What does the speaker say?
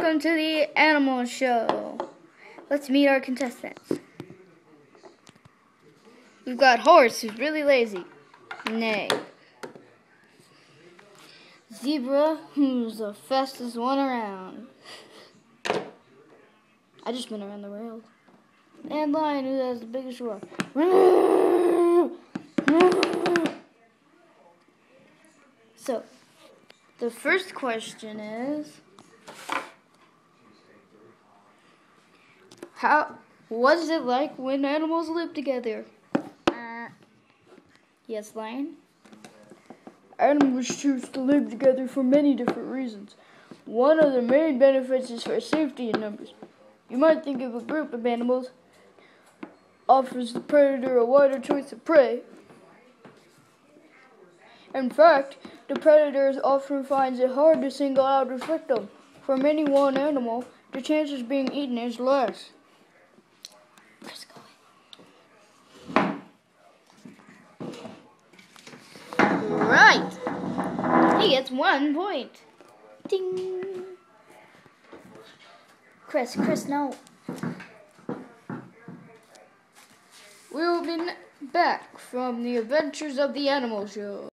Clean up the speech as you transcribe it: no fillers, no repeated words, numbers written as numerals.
welcome to the Animal Show. Let's meet our contestants. We've got Horse, who's really lazy. Nay. Zebra, who's the fastest one around. I just went around the world. And Lion, who has the biggest roar. So, the first question is, what is it like when animals live together? Yes, Lion? Animals choose to live together for many different reasons. One of the main benefits is for safety in numbers. You might think of a group of animals offers the predator a wider choice of prey. In fact, the predator often finds it hard to single out its victim. For many one animal, the chance of being eaten is less. Right. He gets 1 point. Ding. Chris, no. We will be back from the Adventures of the Animal Show.